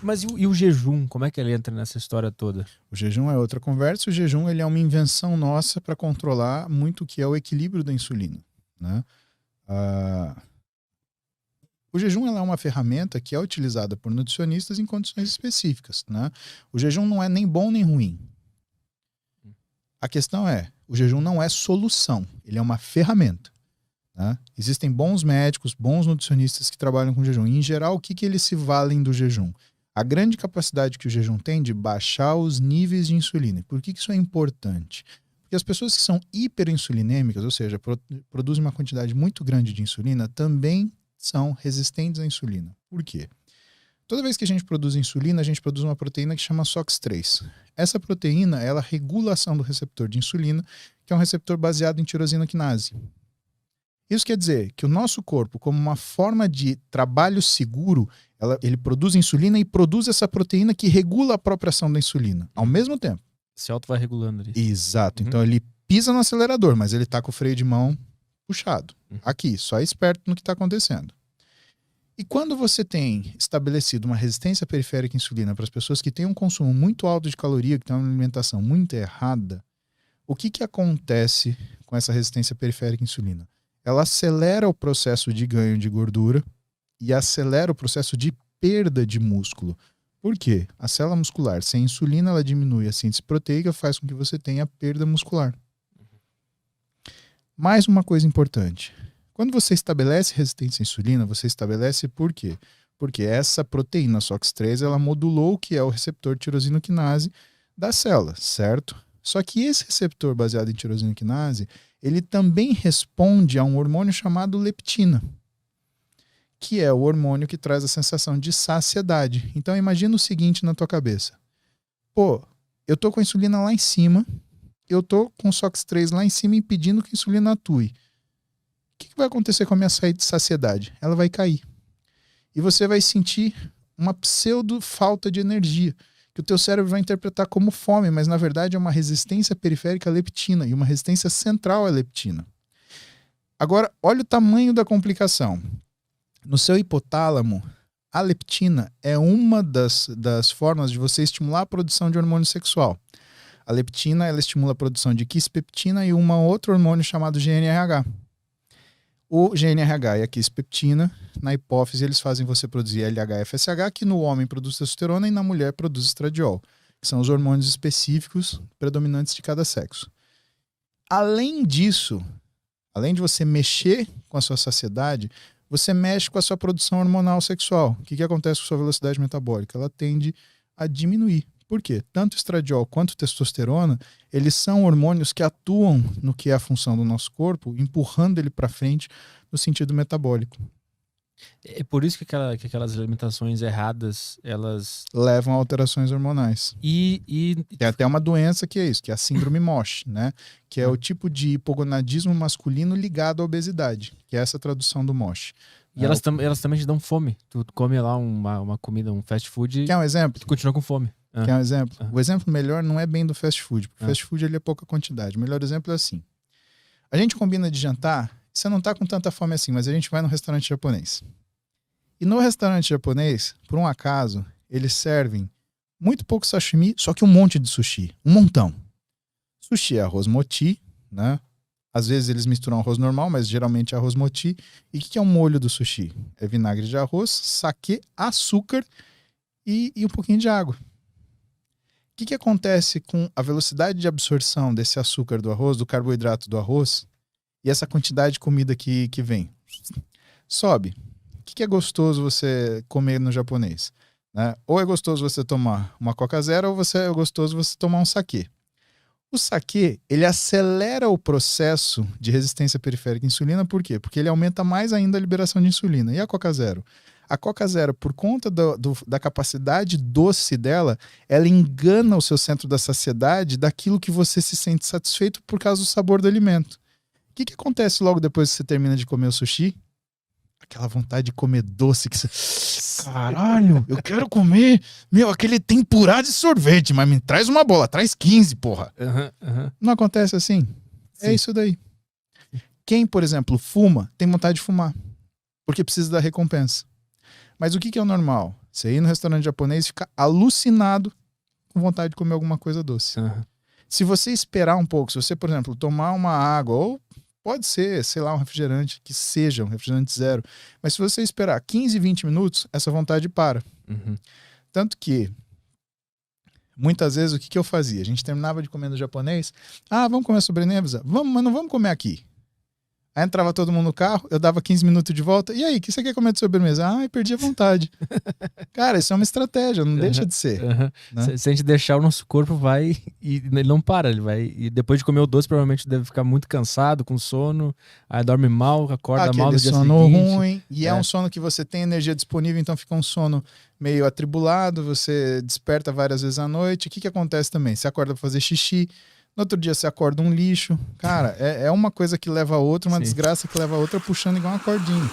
Mas e o jejum? Como é que ele entra nessa história toda? O jejum é outra conversa. O jejum ele é uma invenção nossa para controlar muito o que é o equilíbrio da insulina, né? O jejum ela é uma ferramenta que é utilizada por nutricionistas em condições específicas, né? O jejum não é nem bom nem ruim. A questão é, o jejum não é solução, ele é uma ferramenta. Né? Existem bons médicos, bons nutricionistas que trabalham com jejum. E, em geral, o que eles se valem do jejum? A grande capacidade que o jejum tem de baixar os níveis de insulina. Por que isso é importante? Porque as pessoas que são hiperinsulinêmicas, ou seja, produzem uma quantidade muito grande de insulina, também são resistentes à insulina. Por quê? Toda vez que a gente produz insulina, a gente produz uma proteína que chama SOX3. Essa proteína, ela regula a ação do receptor de insulina, que é um receptor baseado em tirosina quinase. Isso quer dizer que o nosso corpo, como uma forma de trabalho seguro, ele produz insulina e produz essa proteína que regula a própria ação da insulina, ao mesmo tempo. Esse auto vai regulando ali. Exato. Então ele pisa no acelerador, mas ele está com o freio de mão puxado. Aqui, só esperto no que está acontecendo. E quando você tem estabelecido uma resistência periférica à insulina para as pessoas que têm um consumo muito alto de caloria, que têm uma alimentação muito errada, o que acontece com essa resistência periférica à insulina? Ela acelera o processo de ganho de gordura e acelera o processo de perda de músculo. Por quê? A célula muscular sem insulina, ela diminui a síntese proteica, faz com que você tenha perda muscular. Mais uma coisa importante. Quando você estabelece resistência à insulina, você estabelece por quê? Porque essa proteína SOX3, ela modulou o que é o receptor tirosina quinase da célula, certo? Só que esse receptor baseado em tirosina quinase, ele também responde a um hormônio chamado leptina, que é o hormônio que traz a sensação de saciedade. Então imagina o seguinte na tua cabeça. Pô, eu tô com a insulina lá em cima, eu tô com o SOX3 lá em cima impedindo que a insulina atue. O que vai acontecer com a minha saciedade? Ela vai cair. E você vai sentir uma pseudo falta de energia, que o teu cérebro vai interpretar como fome, mas na verdade é uma resistência periférica à leptina e uma resistência central à leptina. Agora, olha o tamanho da complicação. No seu hipotálamo, a leptina é uma das formas de você estimular a produção de hormônio sexual. A leptina ela estimula a produção de quispeptina e um outro hormônio chamado GNRH. O GNRH e a quispeptina, na hipófise, eles fazem você produzir LH-FSH, que no homem produz testosterona e na mulher produz estradiol, que são os hormônios específicos predominantes de cada sexo. Além disso, além de você mexer com a sua saciedade, você mexe com a sua produção hormonal sexual. O que acontece com a sua velocidade metabólica? Ela tende a diminuir. Por quê? Tanto estradiol quanto testosterona, eles são hormônios que atuam no que é a função do nosso corpo, empurrando ele para frente no sentido metabólico. É por isso que aquelas alimentações erradas, elas levam a alterações hormonais. Tem até uma doença que é isso, que é a síndrome MOSH, né? Que é o tipo de hipogonadismo masculino ligado à obesidade, que é essa tradução do MOSH. E elas também te dão fome. Tu come lá uma comida, um fast food. Quer um exemplo? Tu continua com fome. Quer um exemplo? O exemplo melhor não é bem do fast food, porque fast food ele é pouca quantidade. O melhor exemplo é assim. A gente combina de jantar, você não tá com tanta fome assim, mas a gente vai no restaurante japonês. E no restaurante japonês, por um acaso, eles servem muito pouco sashimi, só que um monte de sushi. Um montão. Sushi é arroz moti, né? Às vezes eles misturam arroz normal, mas geralmente é arroz moti. E o que é o molho do sushi? É vinagre de arroz, saquê, açúcar e um pouquinho de água. O que acontece com a velocidade de absorção desse açúcar do arroz, do carboidrato do arroz, e essa quantidade de comida que vem? Sobe. O que é gostoso você comer no japonês? Né? Ou é gostoso você tomar uma Coca Zero, ou é gostoso você tomar um saquê. O saquê, ele acelera o processo de resistência periférica à insulina, por quê? Porque ele aumenta mais ainda a liberação de insulina. E a Coca Zero? A Coca Zero, por conta da capacidade doce dela, ela engana o seu centro da saciedade daquilo que você se sente satisfeito por causa do sabor do alimento. O que acontece logo depois que você termina de comer o sushi? Aquela vontade de comer doce que você... Caralho, eu quero comer, aquele tempurá de sorvete, mas me traz uma bola, traz 15, porra. Não acontece assim? Sim. É isso daí. Quem, por exemplo, fuma, tem vontade de fumar, porque precisa da recompensa. Mas o que é o normal? Você ir no restaurante japonês e ficar alucinado com vontade de comer alguma coisa doce. Aham. Se você esperar um pouco, se você, por exemplo, tomar uma água, ou pode ser, sei lá, um refrigerante, que seja um refrigerante zero, mas se você esperar 15, 20 minutos, essa vontade para. Uhum. Tanto que, muitas vezes, o que eu fazia? A gente terminava de comer no japonês, vamos comer sobremesa? Vamos, mas não vamos comer aqui. Aí entrava todo mundo no carro, eu dava 15 minutos de volta, e aí, o que você quer comer de sobremesa? Perdi a vontade. Cara, isso é uma estratégia, não deixa de ser. Uhum. Né? Se a gente deixar, o nosso corpo vai e ele não para, ele vai. E depois de comer o doce, provavelmente deve ficar muito cansado, com sono, aí dorme mal, acorda mal no dia sono seguinte. ruim, e é um sono que você tem energia disponível, então fica um sono meio atribulado, você desperta várias vezes à noite. O que acontece também? Você acorda pra fazer xixi, no outro dia você acorda um lixo. Cara, é uma coisa que leva a outra, uma Sim. desgraça que leva a outra, puxando igual uma cordinha.